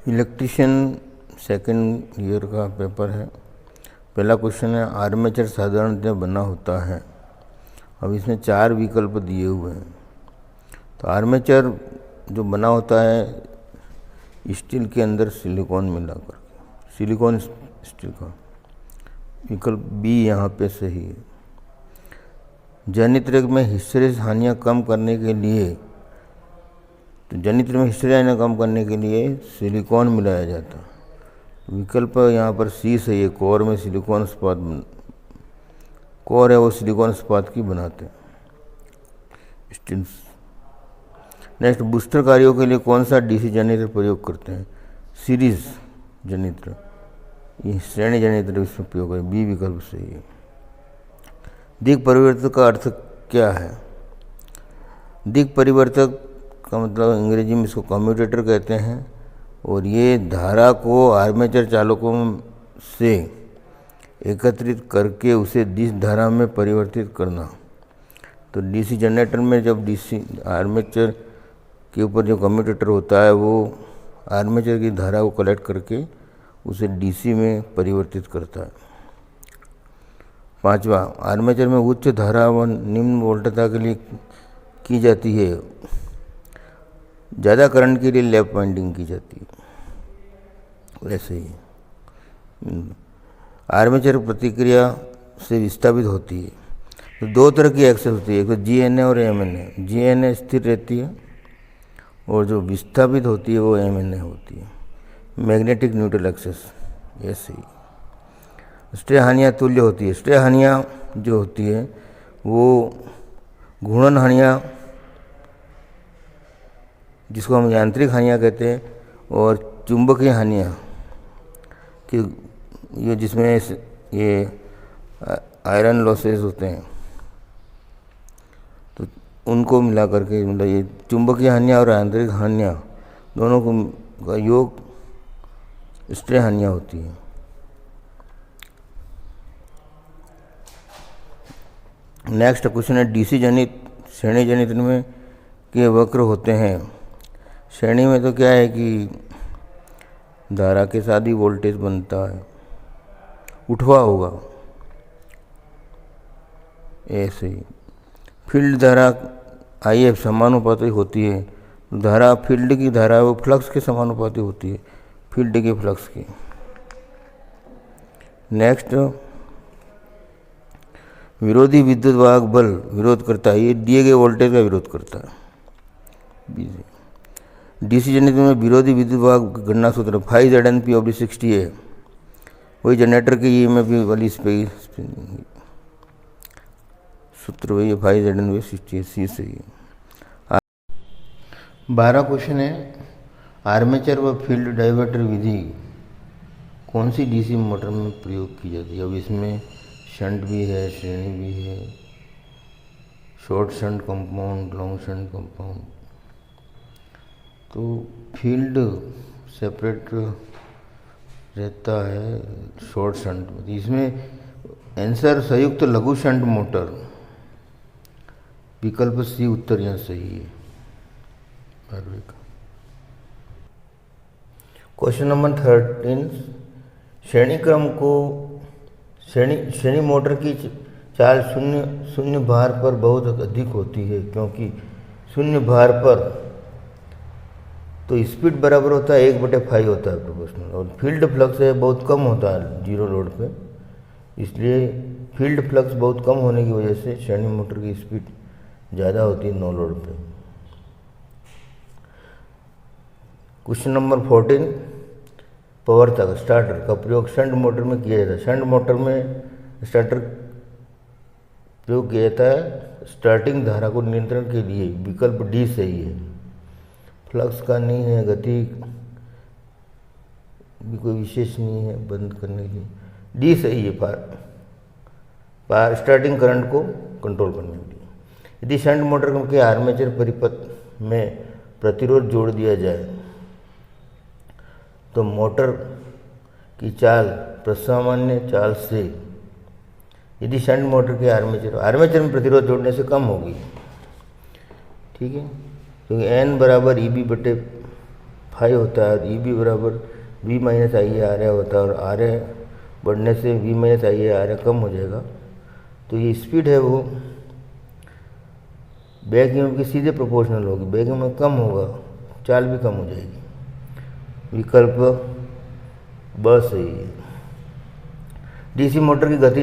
Electrician second year का paper है। पहला क्वेश्चन है आर्मेचर साधारणतः बना होता है। अब इसमें 4 विकल्प दिए हुए हैं। तो आर्मेचर जो बना होता है स्टील के अंदर सिलिकॉन मिलाकर, सिलिकॉन स्टील का। विकल्प बी यहाँ पे सही है। जनित्र में हिस्टेरेस हानियाँ कम करने के लिए, तो जनित्र में हिस्टेरेस हानियाँ कम करने के लिए सिलिकॉन मिलाया जाता। विकल्प यहाँ पर सी सही है। कोर में सिलिकॉन इस्पात, कोर है वो सिलिकॉन इस्पात की बनाते हैं स्टील। नेक्स्ट, बूस्टर कार्यों के लिए कौन सा डीसी जनित्र प्रयोग करते हैं? सीरीज जनित्र, ये श्रेणी जनित्र इसमें प्रयोग है। बी विकल्प सही है। दिक् परिवर्तक का अर्थ क्या है? दिक् परिवर्तक का मतलब अंग्रेजी में इसको कम्यूटेटर कहते हैं, और ये धारा को आर्मेचर चालकों से एकत्रित करके उसे दिश धारा में परिवर्तित करना। तो डीसी जनरेटर में जब डीसी आर्मेचर के ऊपर जो कम्यूटेटर होता है वो आर्मेचर की धारा को कलेक्ट करके उसे डीसी में परिवर्तित करता है। 5वां, आर्मेचर में उच्च धारा व निम्न वोल्टता के लिए की जाती है, ज़्यादा करंट के लिए लैप वाइंडिंग की जाती है। वैसे ही आर्मेचर प्रतिक्रिया से विस्थापित होती है। तो 2 तरह की एक्सेस होती है, एक तो जीएनए और एमएनए। जीएनए स्थिर रहती है और जो विस्थापित होती है वो एमएनए होती है, मैग्नेटिक न्यूट्रल एक्सेस। ऐसे ही स्ट्रे हानियाँ तुल्य होती है। स्ट्रे हानियाँ जो होती है वो घूर्णन हानियाँ, जिसको हम यांत्रिक हानियाँ कहते हैं, और चुंबकीय हानियाँ कि ये जिसमें ये आयरन लॉसेस होते हैं, तो उनको मिला करके मतलब ये चुंबकीय हानियाँ और यांत्रिक हानियाँ दोनों का योग स्ट्रे हानियाँ होती है। नेक्स्ट क्वेश्चन है डीसी जनित श्रेणी जनित्र में के वक्र होते हैं। श्रेणी में तो क्या है कि धारा के साथ ही वोल्टेज बनता है, उठवा होगा। ऐसे ही फील्ड धारा आईएफ समानुपाती होती है। धारा फील्ड की धारा वो फ्लक्स के समानुपाती होती है, फील्ड के फ्लक्स की। नेक्स्ट, विरोधी विद्युत वाहक बल विरोध करता है, ये दिए गए वोल्टेज का विरोध करता है। डीसी जनरेटर में विरोधी विद्युत वाहक गणना सूत्र 5ZnP/60 है, वही जनरेटर के ईएमएफ वाली सूत्र वही है 5ZnP/60 सी सही है। 12 क्वेश्चन है आर्मेचर व फील्ड डाइवर्टर विधि कौन सी डीसी मोटर में प्रयोग की जाती है? अब इसमें शंट भी है, श्रेणी भी है, short shunt compound, long shunt compound. तो फील्ड सेपरेट रहता है शॉर्ट शंट में। इसमें आंसर संयुक्त लघु शंट मोटर, विकल्प सी उत्तर यहाँ सही है। क्वेश्चन नंबर 13, श्रेणी क्रम को श्रेणी मोटर की चाल शून्य भार पर बहुत अधिक होती है, क्योंकि शून्य भार पर तो स्पीड बराबर होता है 1/5 होता है प्रोपोर्शनल, और फील्ड फ्लक्स है बहुत कम होता है जीरो लोड पे, इसलिए फील्ड फ्लक्स बहुत कम होने की वजह से श्रेणी मोटर की स्पीड ज़्यादा होती है नो लोड पे। क्वेश्चन नंबर 14, प्रवर्तक स्टार्टर का प्रयोग शंट मोटर में किया जाता है। शंट मोटर में स्टार्टर प्रयोग किया जाता है स्टार्टिंग धारा को नियंत्रण के लिए, विकल्प डी सही है। फ्लक्स का नहीं है, गति भी कोई विशेष नहीं है बंद करने के लिए, डी सही है। पार स्टार्टिंग करंट को कंट्रोल करने के लिए। यदि शंट मोटर के आर्मेचर परिपथ में प्रतिरोध जोड़ दिया जाए तो मोटर की चाल प्रसामान्य चाल से, यदि शंट मोटर के आर्मेचर में प्रतिरोध जोड़ने से कम होगी, ठीक है, क्योंकि n = EB/5 फाइव होता है, ई बी बराबर V minus I A R A होता है, और आर ए बढ़ने से V minus I A R A कम हो जाएगा। तो ये स्पीड है वो बैक ईएमएफ की सीधे प्रोपोर्शनल होगी, बैक ईएमएफ कम होगा, चाल भी कम हो जाएगी। विकल्प ब सही है। डीसी मोटर की गति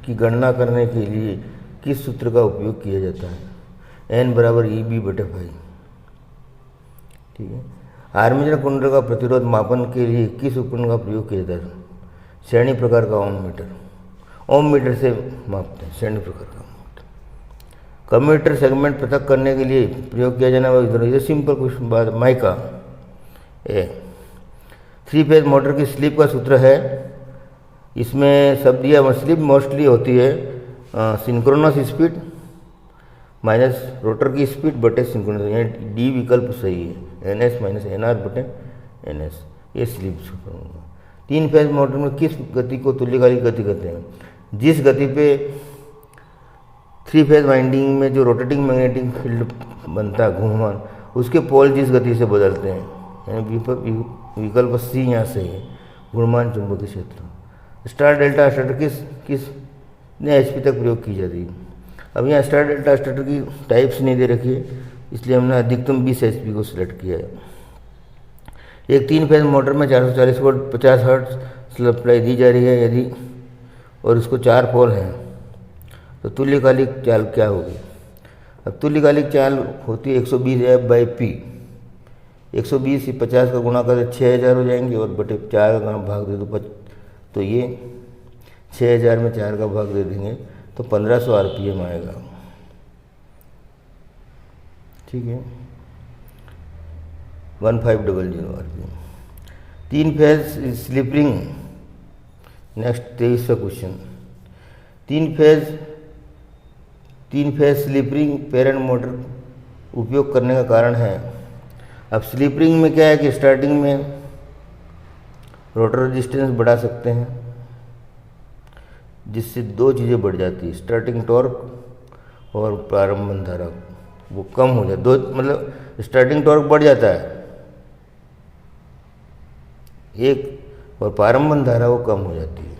की गणना करने के लिए किस सूत्र का उपयोग किया जाता है? एन बराबर ई बी बटे फाइव। ठीक है। आर्मेचर कुंडल का प्रतिरोध मापन के लिए किस उपकरण का प्रयोग किया जाता है? श्रेणी प्रकार का ओम मीटर। ओम मीटर से मापते हैं, श्रेणी प्रकार का। कम्यूटेटर सेगमेंट पृथक करने के लिए प्रयोग किया जाने वाला ये सिंपल क्वेश्चन बात माइका ए। 3 फेज मोटर की स्लिप का सूत्र है, इसमें शब्द दिया स्लिप मोस्टली होती है सिंक्रोनस स्पीड माइनस रोटर की स्पीड बटे सिंक्रोनस, यानी डी विकल्प सही है, N S minus N R बटे एन एस, ये स्लिप सूत्र होगा। 3 फेज मोटर में किस गति को तुल्यकालिक गति कहते हैं? जिस गति पे 3 फेज वाइंडिंग में जो रोटेटिंग मैग्नेटिक फील्ड बनता है घूममान, उसके पोल जिस गति से बदलते हैं, यानी विकल्प सी यहाँ सही है, घूर्णमान चुंबकीय क्षेत्र। स्टार डेल्टा स्टार्टर किसने एचपी तक प्रयोग की जाती है? अब यहाँ स्टार डेल्टा स्टार्टर की टाइप्स नहीं दे रखी है, इसलिए हमने अधिकतम 20 एचपी को सिलेक्ट किया है। एक 3 फेज मोटर में 440 वोल्ट 50 हर्ट्ज सप्लाई दी जा रही है यदि, और इसको 4 पोल हैं, तो तुल्यकालिक चाल क्या होगी? अब तुल्यकालिक चाल होती है 120 एफ बाई पी। 120 से 50 का गुणा कर 6000 हो जाएंगे, और बटे 4 का भाग दे दो, तो ये 6000 में 4 का भाग दे देंगे तो 1500 आरपीएम आएगा। ठीक है, 1500 RPM. 3 phase slip ring. Next 23वां question. 3 phase slip ring parent motor उपयोग करने का कारण है। अब स्लिप रिंग में क्या है कि स्टार्टिंग में रोटर रेजिस्टेंस बढ़ा सकते हैं, जिससे 2 चीज़ें बढ़ जाती है, स्टार्टिंग टॉर्क और प्रारंभन धारा वो कम हो जाए। 2 मतलब स्टार्टिंग टॉर्क बढ़ जाता है एक, और प्रारंभन धारा वो कम हो जाती है,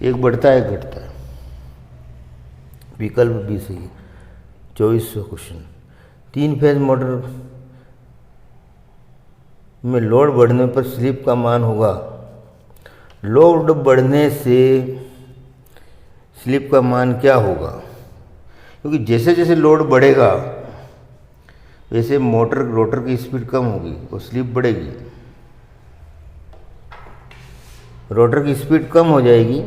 एक बढ़ता है एक घटता है। विकल्प बी सही है। 24वां क्वेश्चन। 3 फेज मोटर में लोड बढ़ने पर स्लिप का मान होगा। लोड बढ़ने से स्लिप का मान क्या होगा? क्योंकि जैसे जैसे लोड बढ़ेगा वैसे रोटर की स्पीड कम होगी और स्लिप बढ़ेगी। रोटर की स्पीड कम हो जाएगी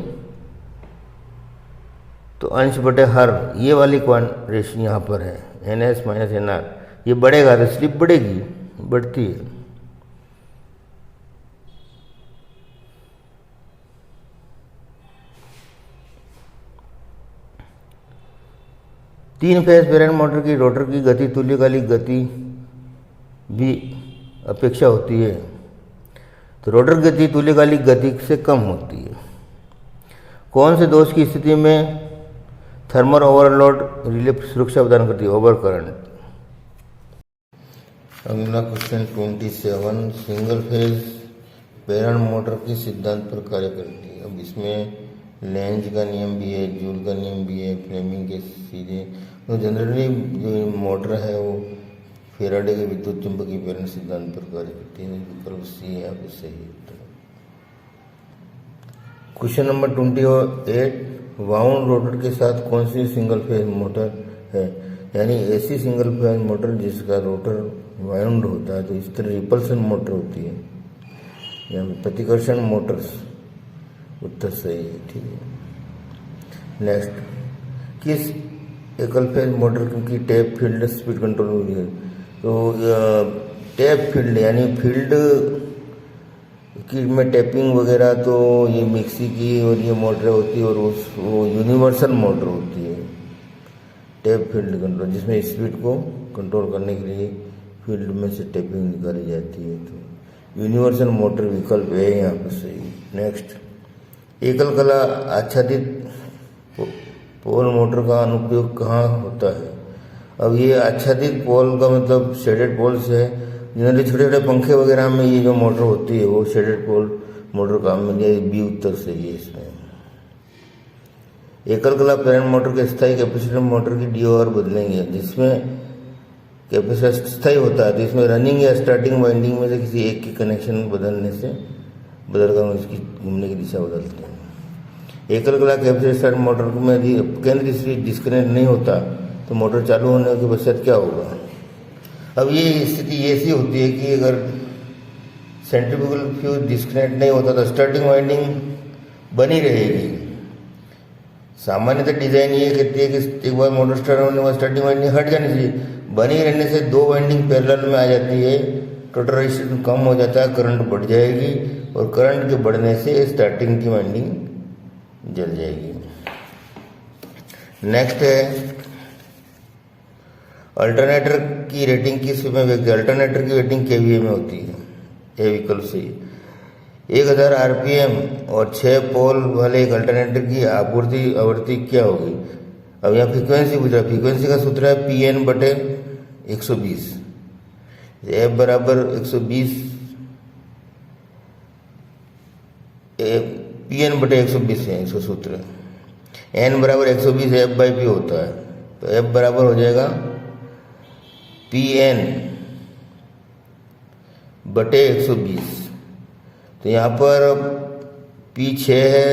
तो अंश बटे हर, ये वाली रेशियो यहाँ पर है, N S minus N R, ये बढ़ेगा तो स्लिप बढ़ेगी, बढ़ती है। तीन फेज पेरेंट मोटर की रोटर की गति तुल्यकालिक गति भी अपेक्षा होती है, तो रोटर गति तुल्यकालिक गति से कम होती है। कौन से दोष की स्थिति में थर्मल ओवरलोड रिले सुरक्षा प्रदान करती है? Over current. अगला question 27। Single phase parent motor किस सिद्धांत पर कार्य करती है? अब इसमें लेंज का नियम भी है, जूल का नियम भी है, फ्लेमिंग के सीधे, तो जनरली जो मोटर है वो फेराडे के विद्युत चुंबकीय प्रेरण सिद्धांत पर कार्य करती है। विकल्प सी है आपको सही है। Question number 28। वाउंड रोटर के साथ कौन सी सिंगल फेज मोटर है? यानी ऐसी सिंगल फेज मोटर जिसका रोटर वाउंड होता है, तो इस तरह रिपल्सन मोटर होती है, या प्रतिकर्षण मोटर्स। उत्तर सही है। ठीक है। नेक्स्ट, किस एकल फेज मोटर की टैप फील्ड स्पीड कंट्रोल होती है? तो टैप फील्ड यानी फील्ड की में टैपिंग वगैरह तो ये मिक्सी की और ये मोटर होती है, और वो यूनिवर्सल मोटर होती है टैप फील्ड कंट्रोल, जिसमें स्पीड को कंट्रोल करने के लिए फील्ड में से टैपिंग निकाली जाती है। तो यूनिवर्सल मोटर विकल्प है यहाँ पर सही। नेक्स्ट, एकल कला आच्छादित पोल मोटर का अनुप्रयोग कहाँ होता है? अब ये आच्छादित पोल का मतलब शेडेड पोल्स है, जनरली छोटे छोटे पंखे वगैरह में ये जो मोटर होती है वो शेडेड पोल मोटर काम में लिया, बी उत्तर सही है इसमें। एकल कला प्रेरण मोटर के स्थायी कैपेसिटर मोटर की DOR बदलेंगे, जिसमें कैपेसिटर स्थायी होता है तो इसमें रनिंग या स्टार्टिंग वाइंडिंग में से किसी एक की कनेक्शन बदलने से बदलकर इसकी घूमने की दिशा बदलते हैं। एकल कला कैपेसिटर मोटर में यदि केंद्र स्विच डिस्कनेक्ट नहीं होता तो मोटर चालू होने के पश्चात क्या होगा। अब ये स्थिति ऐसी होती है कि अगर सेंट्रीफ्यूगल फ्यूज डिस्कनेक्ट नहीं होता तो स्टार्टिंग वाइंडिंग बनी रहेगी। सामान्यतः डिजाइन ये कहती है कि एक बार मोटर स्टार्ट होने के बाद स्टार्टिंग वाइंडिंग हट जानी चाहिए। बनी रहने से दो वाइंडिंग पैरेलल में आ जाती है, टोटल रेजिस्टेंस कम हो जाता है, करंट बढ़ जाएगी और करंट के बढ़ने से स्टार्टिंग की वाइंडिंग जल जाएगी। नेक्स्ट है अल्टरनेटर की रेटिंग किस में व्यक्त है। अल्टरनेटर की रेटिंग KVA में होती है। ये विकल्प सही। 1000 RPM और 6 पोल वाले एक अल्टरनेटर की आपूर्ति आवृत्ति क्या होगी। अब यहाँ फ्रीक्वेंसी पूछा, फ्रीक्वेंसी का सूत्र है PN बटे 120। F बराबर 120 PN बटे 120 है इसका सूत्र। N बराबर 120 F बाई P होता है, तो F बराबर हो जाएगा PN बटे 120। तो यहाँ पर P 6 है,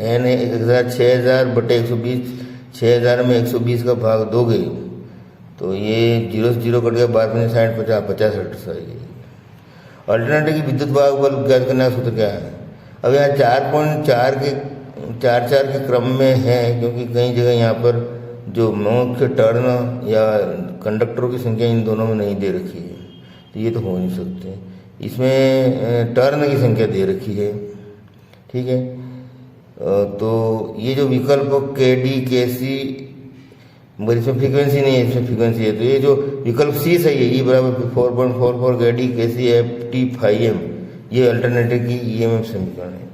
N 6000 बटे 120, 6000 में 120 का भाग दोगे तो ये 0 से 0 कट गया, बाद में 60 50 50 60। अल्टरनेटर की विद्युत वाहक बल ज्ञात करने का सूत्र क्या है। अब यहाँ 4.4 के क्रम में है, क्योंकि कई जगह यहाँ पर जो मुख्य टर्न या कंडक्टरों की संख्या इन दोनों में नहीं दे रखी है, तो ये तो हो नहीं सकते। इसमें टर्न की संख्या दे रखी है, ठीक है। तो ये जो विकल्प KD KC, मगर इसमें फ्रीक्वेंसी नहीं है, इसमें फ्रीक्वेंसी है, तो ये जो विकल्प C सही है। E बराबर 4.44 KD KC FT φm, ये अल्टरनेटर की EMF समीकरण है।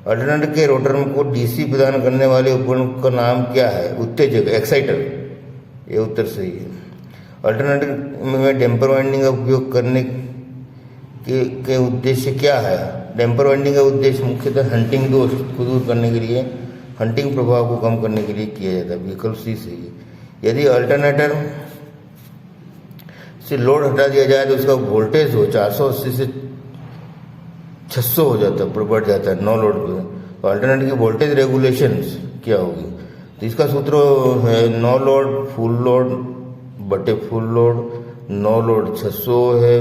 अल्टरनेटर के रोटर को DC प्रदान करने वाले उपकरण का नाम क्या है। उत्तेजक, एक्साइटर, ये उत्तर सही है। अल्टरनेटर में डैम्पर वाइंडिंग का उपयोग करने के उद्देश्य क्या है। डैम्पर वाइंडिंग का उद्देश्य मुख्यतः हंटिंग दोष को दूर करने के लिए, हंटिंग प्रभाव को कम करने के लिए किया जाता है। विकल्प C सही है। यदि अल्टरनेटर से लोड हटा दिया जाए तो उसका वोल्टेज हो 480 से 600 हो जाता है, बढ़ जाता है नो लोड पे। तो अल्टरनेटर की वोल्टेज रेगुलेशंस क्या होगी। तो इसका सूत्र है नो लोड फुल लोड बटे फुल लोड। नो लोड 600 है,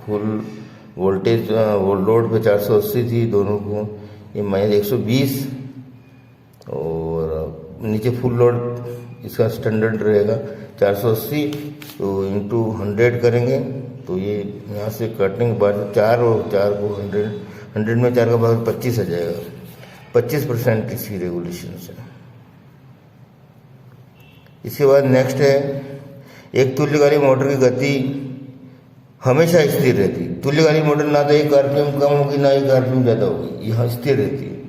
फुल वोल्टेज लोड पे 480 थी, दोनों को ये -120 और नीचे फुल लोड इसका स्टैंडर्ड रहेगा 480, तो इंटू 100 करेंगे तो ये यहाँ से काटने के बाद 4 और 4 को 100 में 4 का भाग 25 आ जाएगा। 25% इसकी रेगुलेशन है। इसके बाद नेक्स्ट है एक तुल्यकालिक मोटर की गति हमेशा स्थिर रहती। तुल्यकालिक मोटर ना तो 1 RPM कम होगी ना 1 RPM ज़्यादा होगी, यह स्थिर रहती है।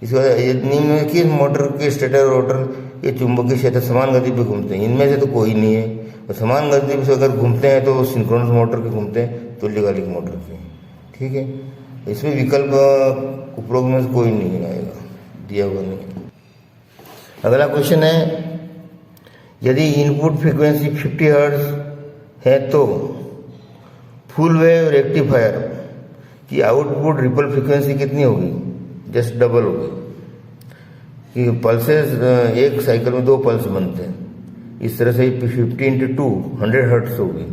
इसके बाद निम्नलिखित मोटर के स्टेटर रोटर के चुंबकीय क्षेत्र समान गति पे घूमते हैं। इनमें से तो कोई नहीं है, और समान गति से अगर घूमते हैं तो सिंक्रोनस मोटर के घूमते हैं, तुल्यकालिक मोटर के, ठीक है। इसमें विकल्प उपरोक्त में से कोई नहीं आएगा, दिया हुआ नहीं। अगला क्वेश्चन है यदि इनपुट फ्रीक्वेंसी 50 हर्ट्ज है तो फुल वेव रेक्टिफायर की आउटपुट रिपल फ्रीक्वेंसी कितनी होगी। जस्ट डबल होगी कि पल्सेस एक साइकिल में 2 पल्स बनते हैं, इस तरह से 50 × 2 100 हर्ट्ज होगी,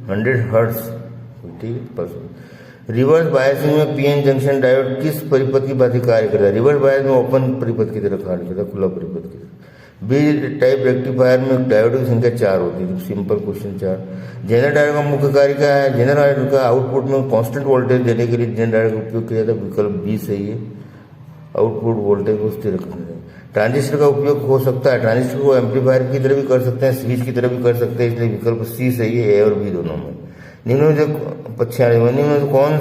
100 हर्ट्ज, ठीक है पल्स। रिवर्स बायसिंग में PN जंक्शन डायोड किस परिपथ की भांति कार्य करता है। रिवर्स बायस में ओपन परिपथ की तरह कार्य करता है, खुला परिपथ की तरह। B टाइप रेक्टिफायर में डायोड की संख्या 4 होती है, सिंपल क्वेश्चन 4। जेनर डायोड का मुख्य कार्य क्या है। जेनर डायोड का आउटपुट में कांस्टेंट वोल्टेज देने के लिए जेनर डायोड का उपयोग किया जाता है, विकल्प B सही है। आउटपुट वोल्टेज को स्थिर रखने। ट्रांजिस्टर का उपयोग हो सकता है, ट्रांजिस्टर को एम्पलीफायर की तरह भी कर सकते हैं, स्विच की तरह भी कर सकते हैं, इसलिए विकल्प C सही है, A और B दोनों में। निम्न में से कौन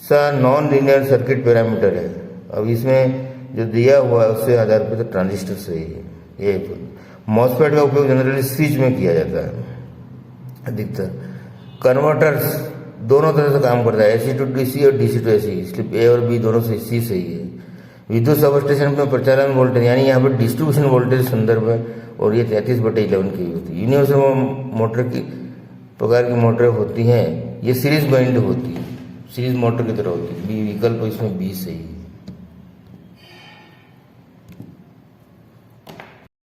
सा नॉन लीनियर सर्किट पैरामीटर है। अब इसमें जो दिया हुआ है उससे आधार पर तो ट्रांजिस्टर सही है। ये मॉसफेट का उपयोग जनरली स्विच में किया जाता है, अधिकतर। कन्वर्टर्स दोनों तरह से काम करता है, एसी टू डीसी और डीसी टू एसी, इसलिए ए और बी दोनों से सी सही है। विद्युत सब स्टेशन में प्रचालन वोल्टेज यानी यहाँ पर डिस्ट्रीब्यूशन वोल्टेज संदर्भ है और ये 33/11 की होती है। यूनिवर्सल मोटर की प्रकार की मोटर होती हैं, ये सीरीज बाइंड होती है, सीरीज मोटर की तरह होती है। बी विकल्प इसमें बी सही है।